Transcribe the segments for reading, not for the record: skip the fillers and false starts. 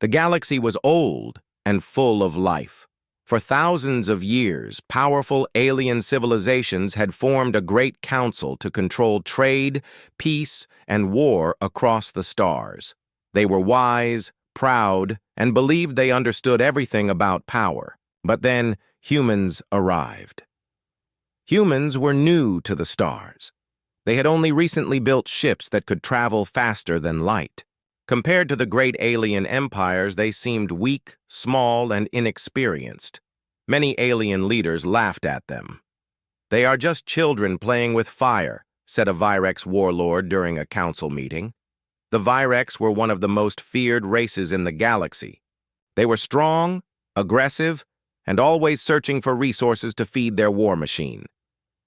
The galaxy was old and full of life. For thousands of years, powerful alien civilizations had formed a great council to control trade, peace, and war across the stars. They were wise, proud, and believed they understood everything about power. But then humans arrived. Humans were new to the stars. They had only recently built ships that could travel faster than light. Compared to the great alien empires, they seemed weak, small, and inexperienced. Many alien leaders laughed at them. "They are just children playing with fire," said a Virex warlord during a council meeting. The Virex were one of the most feared races in the galaxy. They were strong, aggressive, and always searching for resources to feed their war machine.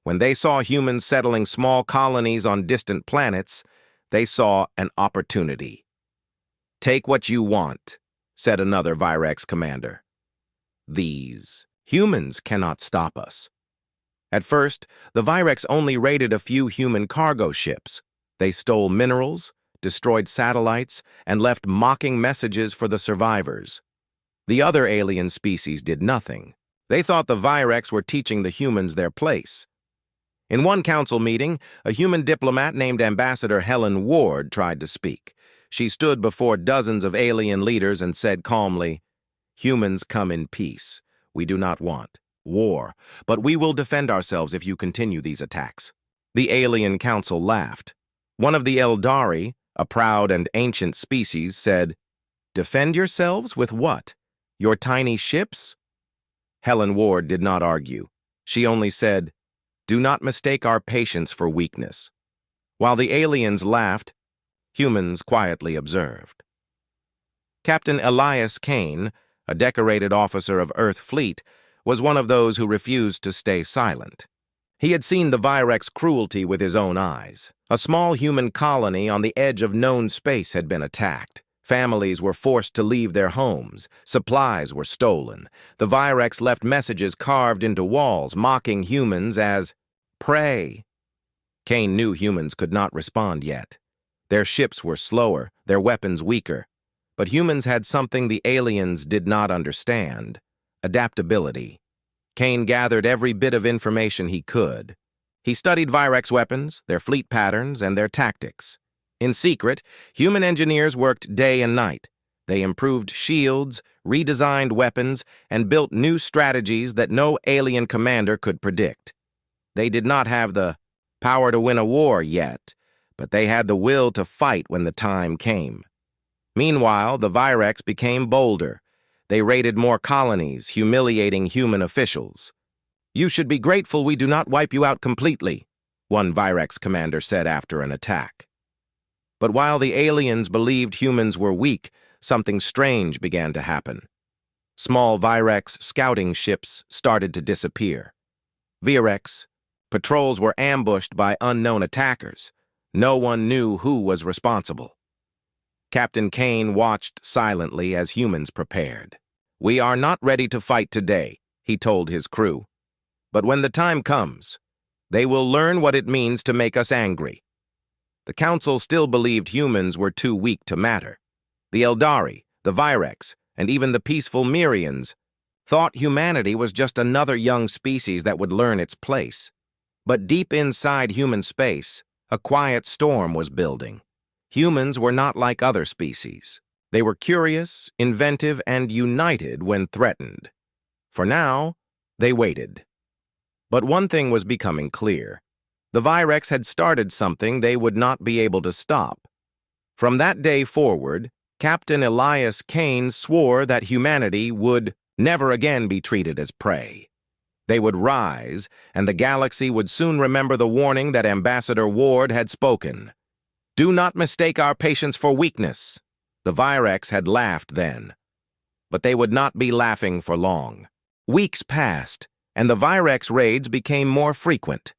When they saw humans settling small colonies on distant planets, they saw an opportunity. "Take what you want," said another Virex commander. "These humans cannot stop us." At first, the Virex only raided a few human cargo ships. They stole minerals, destroyed satellites, and left mocking messages for the survivors. The other alien species did nothing. They thought the Virex were teaching the humans their place. In one council meeting, a human diplomat named Ambassador Helen Ward tried to speak. She stood before dozens of alien leaders and said calmly, "Humans come in peace. We do not want war, but we will defend ourselves if you continue these attacks." The alien council laughed. One of the Eldari, a proud and ancient species, said, "Defend yourselves with what? Your tiny ships?" Helen Ward did not argue. She only said, "Do not mistake our patience for weakness." While the aliens laughed, humans quietly observed. Captain Elias Kane, a decorated officer of Earth Fleet, was one of those who refused to stay silent. He had seen the Virex cruelty with his own eyes. A small human colony on the edge of known space had been attacked. Families were forced to leave their homes. Supplies were stolen. The Virex left messages carved into walls, mocking humans as prey. Kane knew humans could not respond yet. Their ships were slower, their weapons weaker. But humans had something the aliens did not understand: adaptability. Kane gathered every bit of information he could. He studied Virex weapons, their fleet patterns, and their tactics. In secret, human engineers worked day and night. They improved shields, redesigned weapons, and built new strategies that no alien commander could predict. They did not have the power to win a war yet, but they had the will to fight when the time came. Meanwhile, the Virex became bolder. They raided more colonies, humiliating human officials. "You should be grateful we do not wipe you out completely," one Virex commander said after an attack. But while the aliens believed humans were weak, something strange began to happen. Small Virex scouting ships started to disappear. Virex patrols were ambushed by unknown attackers. No one knew who was responsible. Captain Kane watched silently as humans prepared. "We are not ready to fight today," he told his crew. "But when the time comes, they will learn what it means to make us angry." The council still believed humans were too weak to matter. The Eldari, the Virex, and even the peaceful Mirians thought humanity was just another young species that would learn its place. But deep inside human space, a quiet storm was building. Humans were not like other species. They were curious, inventive, and united when threatened. For now, they waited. But one thing was becoming clear. The Virex had started something they would not be able to stop. From that day forward, Captain Elias Kane swore that humanity would never again be treated as prey. They would rise, and the galaxy would soon remember the warning that Ambassador Ward had spoken. "Do not mistake our patience for weakness." The Virex had laughed then. But they would not be laughing for long. Weeks passed, and the Virex raids became more frequent.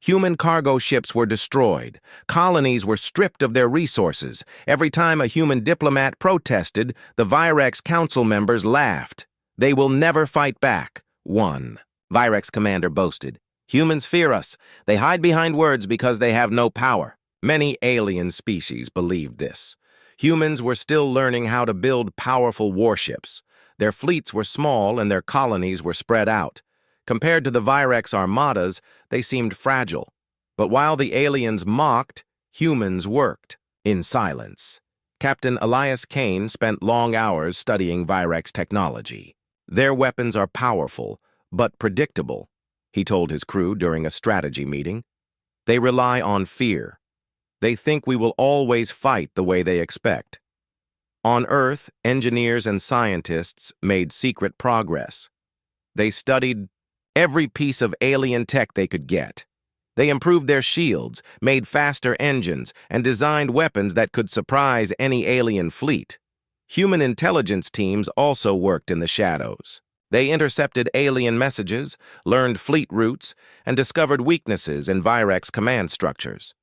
Human cargo ships were destroyed. Colonies were stripped of their resources. Every time a human diplomat protested, the Virex council members laughed. "They will never fight back." One Virex commander boasted, "Humans fear us. They hide behind words because they have no power." Many alien species believed this. Humans were still learning how to build powerful warships. Their fleets were small and their colonies were spread out. Compared to the Virex armadas, they seemed fragile. But while the aliens mocked, humans worked in silence. Captain Elias Kane spent long hours studying Virex technology. Their weapons are powerful, but predictable, he told his crew during a strategy meeting. They rely on fear. They think we will always fight the way they expect. On Earth, engineers and scientists made secret progress. They studied every piece of alien tech they could get. They improved their shields, made faster engines, and designed weapons that could surprise any alien fleet. Human intelligence teams also worked in the shadows. They intercepted alien messages, learned fleet routes, and discovered weaknesses in Virex command structures.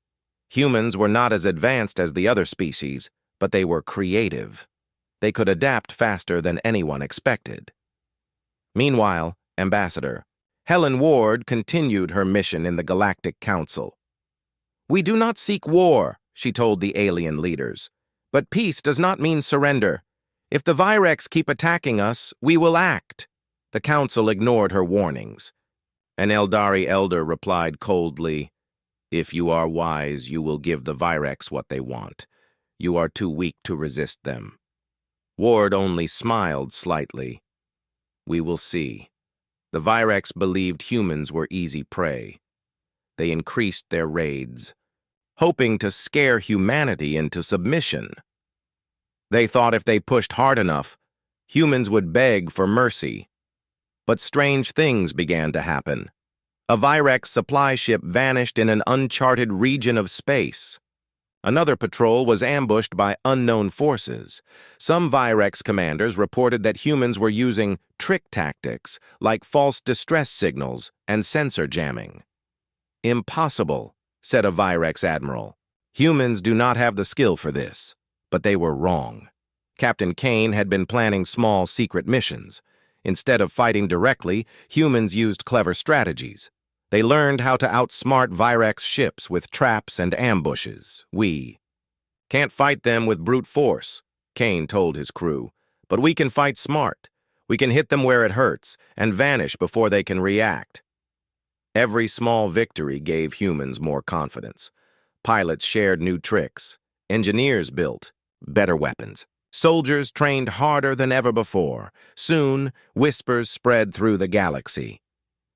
Humans were not as advanced as the other species, but they were creative. They could adapt faster than anyone expected. Meanwhile, Ambassador, Helen Ward continued her mission in the Galactic Council. "We do not seek war," she told the alien leaders. "But peace does not mean surrender. If the Virex keep attacking us, we will act." The Council ignored her warnings. An Eldari elder replied coldly, "If you are wise, you will give the Virex what they want. You are too weak to resist them." Ward only smiled slightly. "We will see." The Virex believed humans were easy prey. They increased their raids, hoping to scare humanity into submission. They thought if they pushed hard enough, humans would beg for mercy. But strange things began to happen. A Virex supply ship vanished in an uncharted region of space. Another patrol was ambushed by unknown forces. Some Virex commanders reported that humans were using trick tactics like false distress signals and sensor jamming. "Impossible," said a Virex admiral. "Humans do not have the skill for this." But they were wrong. Captain Kane had been planning small secret missions. Instead of fighting directly, humans used clever strategies. They learned how to outsmart Virex ships with traps and ambushes. "We can't fight them with brute force," Kane told his crew, "but we can fight smart. We can hit them where it hurts and vanish before they can react." Every small victory gave humans more confidence. Pilots shared new tricks. Engineers built better weapons. Soldiers trained harder than ever before. Soon, whispers spread through the galaxy.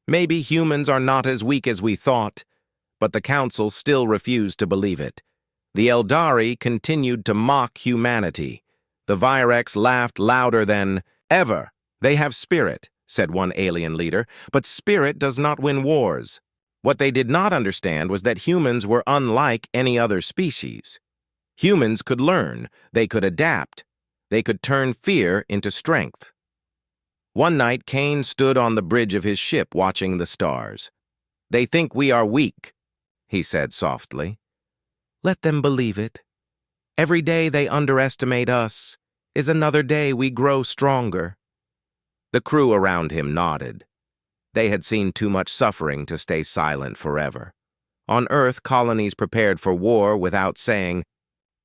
Maybe humans are not as weak as we thought, but the Council still refused to believe it. The Eldari continued to mock humanity. The Virex laughed louder than ever. "They have spirit," said one alien leader, "but spirit does not win wars." What they did not understand was that humans were unlike any other species. Humans could learn, they could adapt, they could turn fear into strength. One night, Kane stood on the bridge of his ship watching the stars. "They think we are weak," he said softly. "Let them believe it. Every day they underestimate us is another day we grow stronger." The crew around him nodded. They had seen too much suffering to stay silent forever. On Earth, colonies prepared for war without saying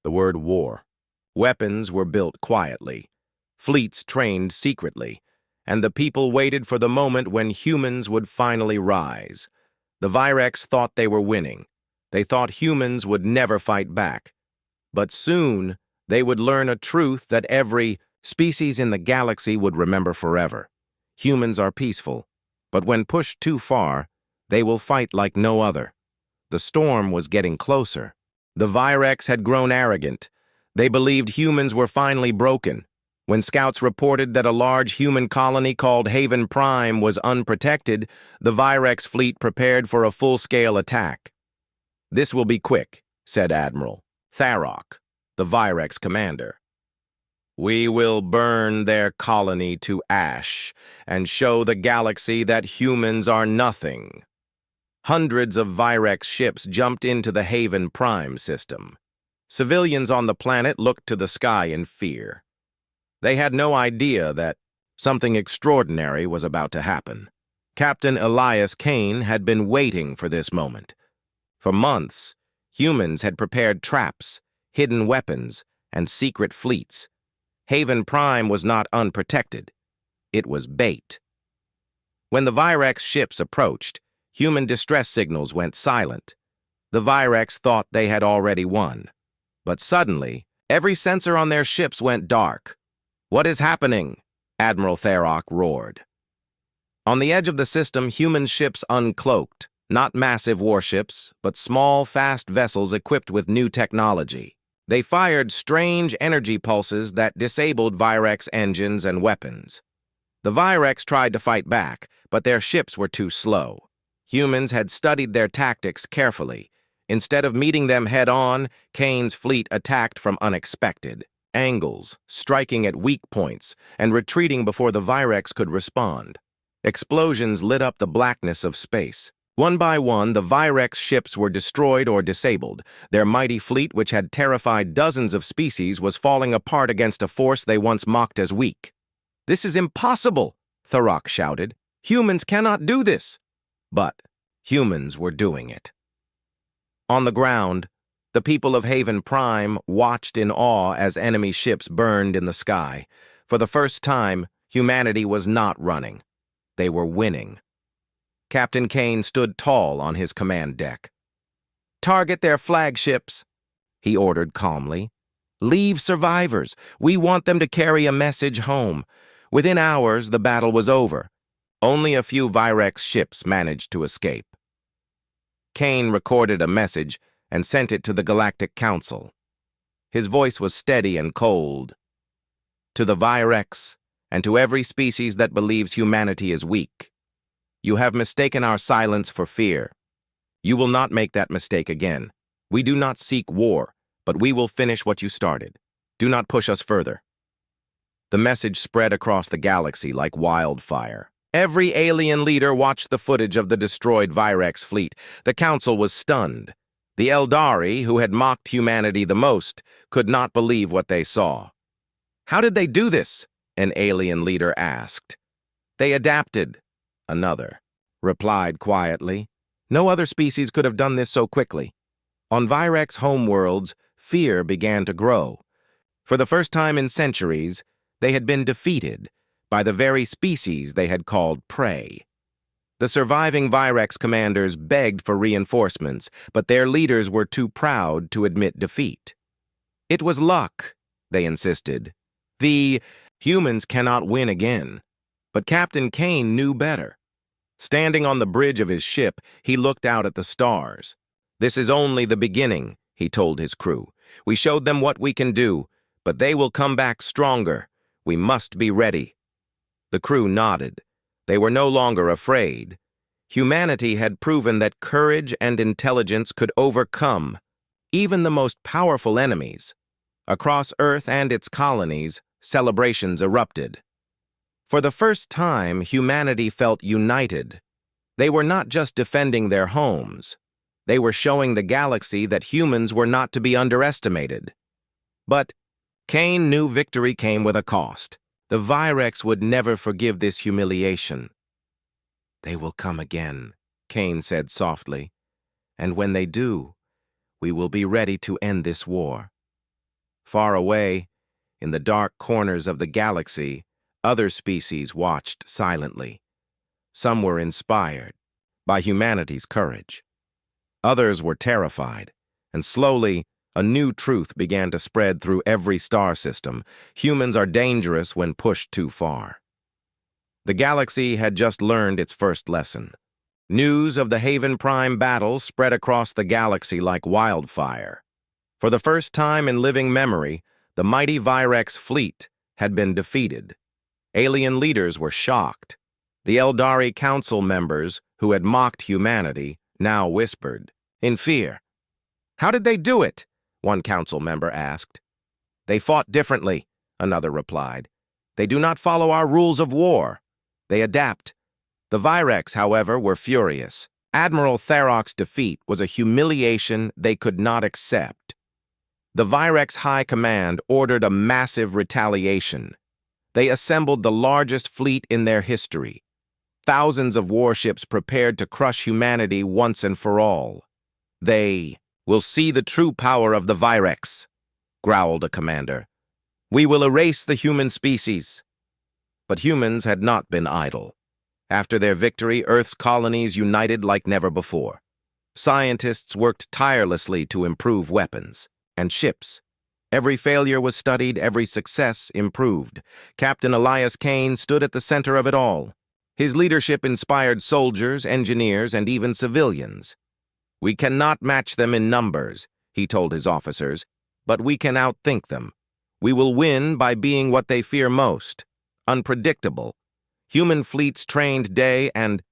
the word war. Weapons were built quietly. Fleets trained secretly. And the people waited for the moment when humans would finally rise. The Virex thought they were winning. They thought humans would never fight back. But soon, they would learn a truth that every species in the galaxy would remember forever. Humans are peaceful, but when pushed too far, they will fight like no other. The storm was getting closer. The Virex had grown arrogant. They believed humans were finally broken. When scouts reported that a large human colony called Haven Prime was unprotected, the Virex fleet prepared for a full-scale attack. "This will be quick," said Admiral Tharok, the Virex commander. "We will burn their colony to ash and show the galaxy that humans are nothing." Hundreds of Virex ships jumped into the Haven Prime system. Civilians on the planet looked to the sky in fear. They had no idea that something extraordinary was about to happen. Captain Elias Kane had been waiting for this moment. For months, humans had prepared traps, hidden weapons, and secret fleets. Haven Prime was not unprotected. It was bait. When the Virex ships approached, human distress signals went silent. The Virex thought they had already won. But suddenly, every sensor on their ships went dark. "What is happening?" Admiral Tharok roared. On the edge of the system, human ships uncloaked, not massive warships, but small, fast vessels equipped with new technology. They fired strange energy pulses that disabled Virex engines and weapons. The Virex tried to fight back, but their ships were too slow. Humans had studied their tactics carefully. Instead of meeting them head-on, Kane's fleet attacked from unexpected angles, striking at weak points and retreating before the Virex could respond. Explosions lit up the blackness of space. One by one, the Virex ships were destroyed or disabled. Their mighty fleet, which had terrified dozens of species, was falling apart against a force they once mocked as weak. "This is impossible," Tharok shouted. "Humans cannot do this." But humans were doing it. On the ground, the people of Haven Prime watched in awe as enemy ships burned in the sky. For the first time, humanity was not running. They were winning. Captain Kane stood tall on his command deck. "Target their flagships," he ordered calmly. "Leave survivors. We want them to carry a message home." Within hours, the battle was over. Only a few Virex ships managed to escape. Kane recorded a message and sent it to the Galactic Council. His voice was steady and cold. "To the Virex, and to every species that believes humanity is weak, you have mistaken our silence for fear. You will not make that mistake again. We do not seek war, but we will finish what you started. Do not push us further." The message spread across the galaxy like wildfire. Every alien leader watched the footage of the destroyed Virex fleet. The council was stunned. The Eldari, who had mocked humanity the most, could not believe what they saw. "How did they do this?" an alien leader asked. "They adapted," another replied quietly. "No other species could have done this so quickly." On Virex homeworlds, fear began to grow. For the first time in centuries, they had been defeated by the very species they had called prey. The surviving Virex commanders begged for reinforcements, but their leaders were too proud to admit defeat. "It was luck," they insisted. "The humans cannot win again." But Captain Kane knew better. Standing on the bridge of his ship, he looked out at the stars. "This is only the beginning," he told his crew. "We showed them what we can do, but they will come back stronger. We must be ready." The crew nodded. They were no longer afraid. Humanity had proven that courage and intelligence could overcome even the most powerful enemies. Across Earth and its colonies, celebrations erupted. For the first time, humanity felt united. They were not just defending their homes. They were showing the galaxy that humans were not to be underestimated. But Kane knew victory came with a cost. The Virex would never forgive this humiliation. "They will come again," Kane said softly. "And when they do, we will be ready to end this war." Far away, in the dark corners of the galaxy, other species watched silently. Some were inspired by humanity's courage. Others were terrified, and slowly, a new truth began to spread through every star system. Humans are dangerous when pushed too far. The galaxy had just learned its first lesson. News of the Haven Prime battle spread across the galaxy like wildfire. For the first time in living memory, the mighty Virex fleet had been defeated. Alien leaders were shocked. The Eldari Council members, who had mocked humanity, now whispered, in fear. "How did they do it?" one council member asked. "They fought differently," another replied. "They do not follow our rules of war. They adapt." The Virex, however, were furious. Admiral Tharok's defeat was a humiliation they could not accept. The Virex High Command ordered a massive retaliation. They assembled the largest fleet in their history. Thousands of warships prepared to crush humanity once and for all. "They will see the true power of the Virex," growled a commander. "We will erase the human species." But humans had not been idle. After their victory, Earth's colonies united like never before. Scientists worked tirelessly to improve weapons and ships. Every failure was studied, every success improved. Captain Elias Kane stood at the center of it all. His leadership inspired soldiers, engineers, and even civilians. "We cannot match them in numbers," he told his officers, "but we can outthink them. We will win by being what they fear most, unpredictable." Human fleets trained day and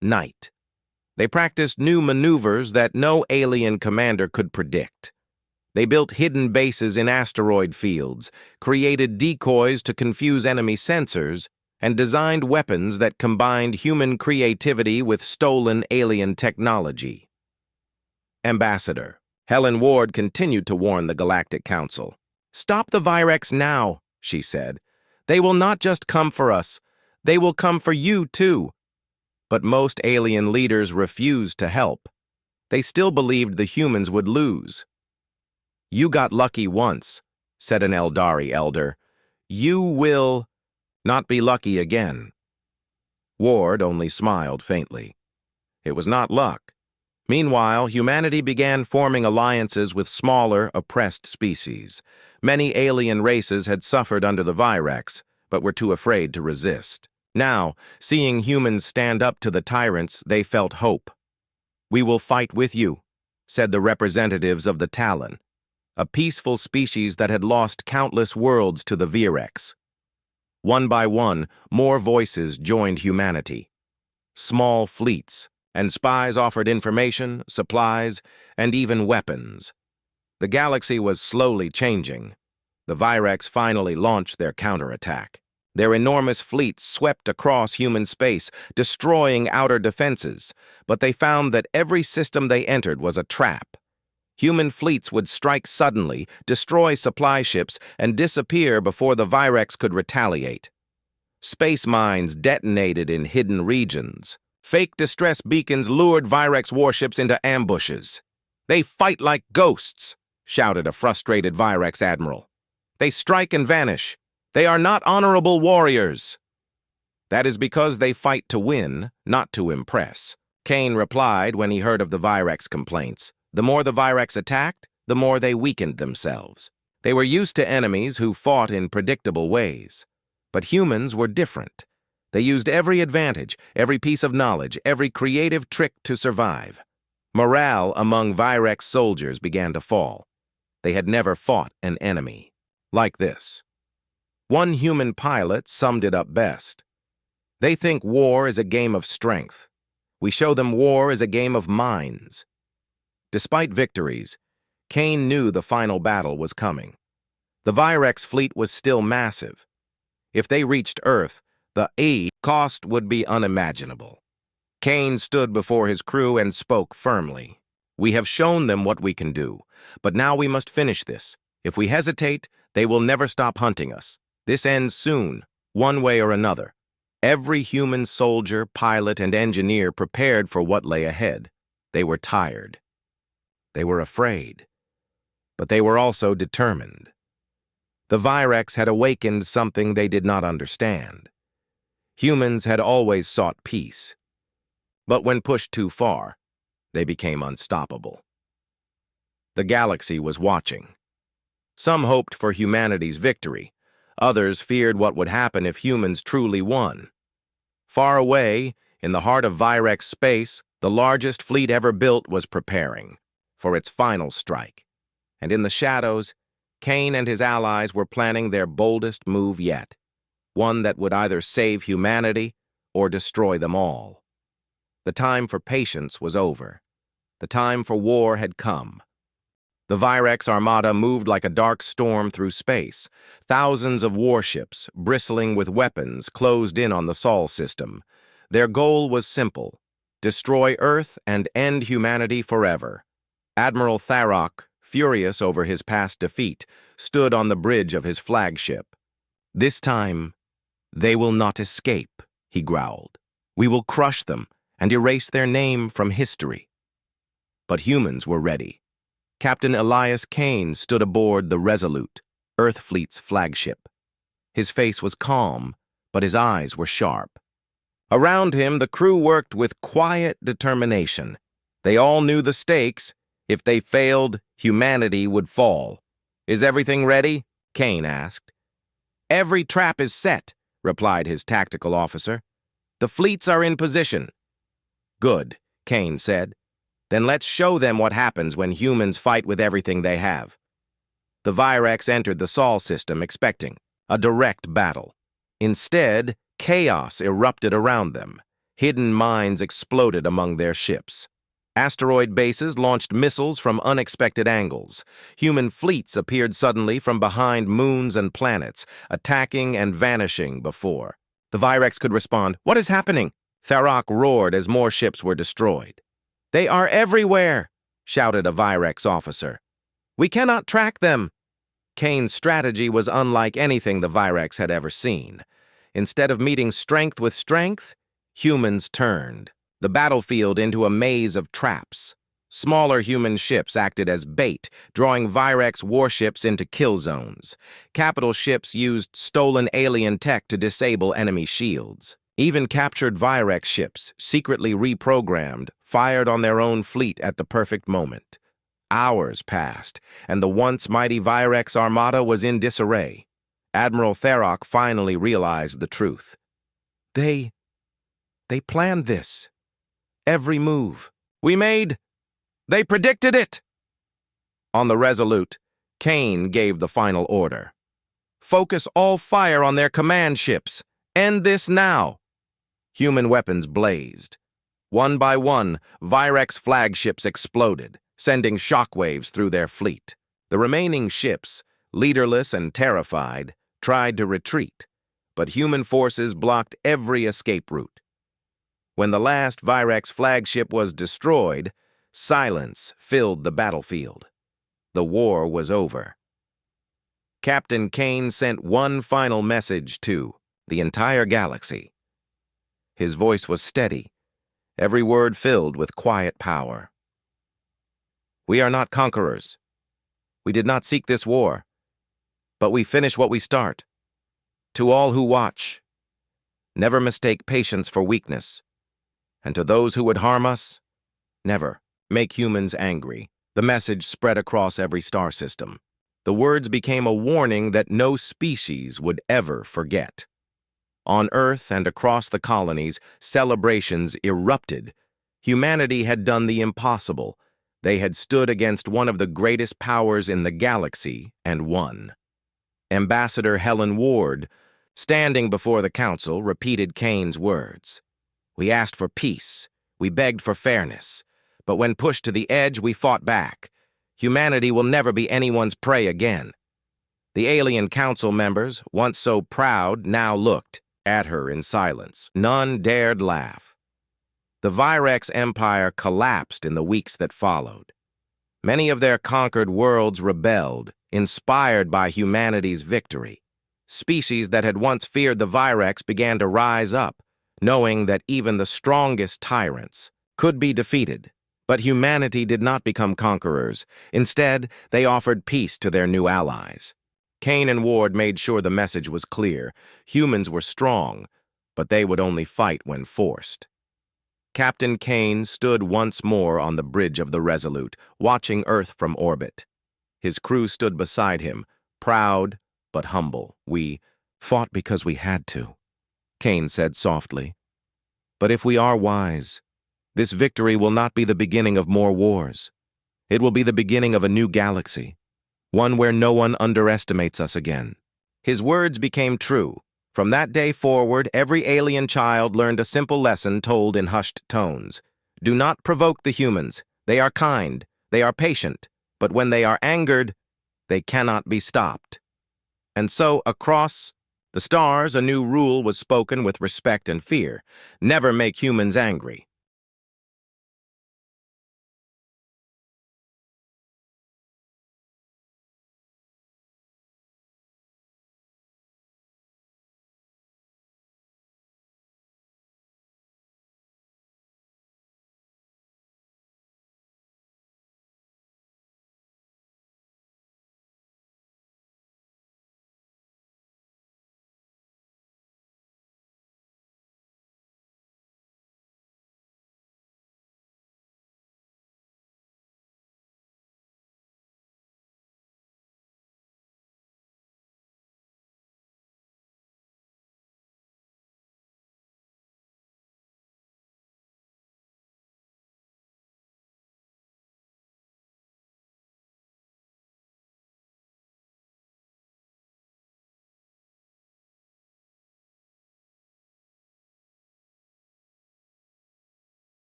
night. They practiced new maneuvers that no alien commander could predict. They built hidden bases in asteroid fields, created decoys to confuse enemy sensors, and designed weapons that combined human creativity with stolen alien technology. Ambassador Helen Ward continued to warn the Galactic Council. "Stop the Virex now," she said. "They will not just come for us. They will come for you, too." But most alien leaders refused to help. They still believed the humans would lose. "You got lucky once," said an Eldari elder. "You will not be lucky again." Ward only smiled faintly. It was not luck. Meanwhile, humanity began forming alliances with smaller, oppressed species. Many alien races had suffered under the Virex, but were too afraid to resist. Now, seeing humans stand up to the tyrants, they felt hope. "We will fight with you," said the representatives of the Talon, a peaceful species that had lost countless worlds to the Virex. One by one, more voices joined humanity. Small fleets and spies offered information, supplies, and even weapons. The galaxy was slowly changing. The Virex finally launched their counterattack. Their enormous fleets swept across human space, destroying outer defenses, but they found that every system they entered was a trap. Human fleets would strike suddenly, destroy supply ships, and disappear before the Virex could retaliate. Space mines detonated in hidden regions. Fake distress beacons lured Virex warships into ambushes. "They fight like ghosts," shouted a frustrated Virex admiral. "They strike and vanish. They are not honorable warriors." "That is because they fight to win, not to impress," Kane replied when he heard of the Virex complaints. The more the Virex attacked, the more they weakened themselves. They were used to enemies who fought in predictable ways. But humans were different. They used every advantage, every piece of knowledge, every creative trick to survive. Morale among Virex soldiers began to fall. They had never fought an enemy like this. One human pilot summed it up best. "They think war is a game of strength. We show them war is a game of minds." Despite victories, Kane knew the final battle was coming. The Virex fleet was still massive. If they reached Earth, the cost would be unimaginable. Kane stood before his crew and spoke firmly. "We have shown them what we can do, but now we must finish this. If we hesitate, they will never stop hunting us. This ends soon, one way or another." Every human soldier, pilot, and engineer prepared for what lay ahead. They were tired. They were afraid. But they were also determined. The Virex had awakened something they did not understand. Humans had always sought peace. But when pushed too far, they became unstoppable. The galaxy was watching. Some hoped for humanity's victory. Others feared what would happen if humans truly won. Far away, in the heart of Virex space, the largest fleet ever built was preparing for its final strike. And in the shadows, Kane and his allies were planning their boldest move yet, one that would either save humanity or destroy them all. The time for patience was over. The time for war had come. The Virex armada moved like a dark storm through space. Thousands of warships, bristling with weapons, closed in on the Sol system. Their goal was simple: destroy Earth and end humanity forever. Admiral Tharok, furious over his past defeat, stood on the bridge of his flagship. "This time, they will not escape," he growled. "We will crush them and erase their name from history." But humans were ready. Captain Elias Kane stood aboard the Resolute, Earth Fleet's flagship. His face was calm, but his eyes were sharp. Around him, the crew worked with quiet determination. They all knew the stakes. If they failed, humanity would fall. "Is everything ready?" Kane asked. "Every trap is set," replied his tactical officer. "The fleets are in position." "Good," Kane said. "Then let's show them what happens when humans fight with everything they have." The Virex entered the Sol system expecting a direct battle. Instead, chaos erupted around them. Hidden mines exploded among their ships. Asteroid bases launched missiles from unexpected angles. Human fleets appeared suddenly from behind moons and planets, attacking and vanishing before. The Virex could respond, "What is happening?" Tharok roared as more ships were destroyed. "They are everywhere," shouted a Virex officer. "We cannot track them." Kane's strategy was unlike anything the Virex had ever seen. Instead of meeting strength with strength, humans turned the battlefield into a maze of traps. Smaller human ships acted as bait, drawing Virex warships into kill zones. Capital ships used stolen alien tech to disable enemy shields. Even captured Virex ships, secretly reprogrammed, fired on their own fleet at the perfect moment. Hours passed, and the once mighty Virex armada was in disarray. Admiral Tharok finally realized the truth. They planned this. Every move we made, they predicted it. On the Resolute, Kane gave the final order. "Focus all fire on their command ships. End this now." Human weapons blazed. One by one, Virex flagships exploded, sending shockwaves through their fleet. The remaining ships, leaderless and terrified, tried to retreat, but human forces blocked every escape route. When the last Virex flagship was destroyed, silence filled the battlefield. The war was over. Captain Kane sent one final message to the entire galaxy. His voice was steady, every word filled with quiet power. "We are not conquerors. We did not seek this war, but we finish what we start. To all who watch, never mistake patience for weakness. And to those who would harm us, never make humans angry." The message spread across every star system. The words became a warning that no species would ever forget. On Earth and across the colonies, celebrations erupted. Humanity had done the impossible. They had stood against one of the greatest powers in the galaxy and won. Ambassador Helen Ward, standing before the council, repeated Kane's words. "We asked for peace. We begged for fairness. But when pushed to the edge, we fought back. Humanity will never be anyone's prey again." The alien council members, once so proud, now looked at her in silence. None dared laugh. The Virex Empire collapsed in the weeks that followed. Many of their conquered worlds rebelled, inspired by humanity's victory. Species that had once feared the Virex began to rise up, knowing that even the strongest tyrants could be defeated. But humanity did not become conquerors. Instead, they offered peace to their new allies. Kane and Ward made sure the message was clear. Humans were strong, but they would only fight when forced. Captain Kane stood once more on the bridge of the Resolute, watching Earth from orbit. His crew stood beside him, proud but humble. "We fought because we had to," Kane said softly. "But if we are wise, this victory will not be the beginning of more wars. It will be the beginning of a new galaxy, one where no one underestimates us again." His words became true. From that day forward, every alien child learned a simple lesson told in hushed tones. Do not provoke the humans. They are kind, they are patient, but when they are angered, they cannot be stopped. And so, across the stars, a new rule was spoken with respect and fear. Never make humans angry.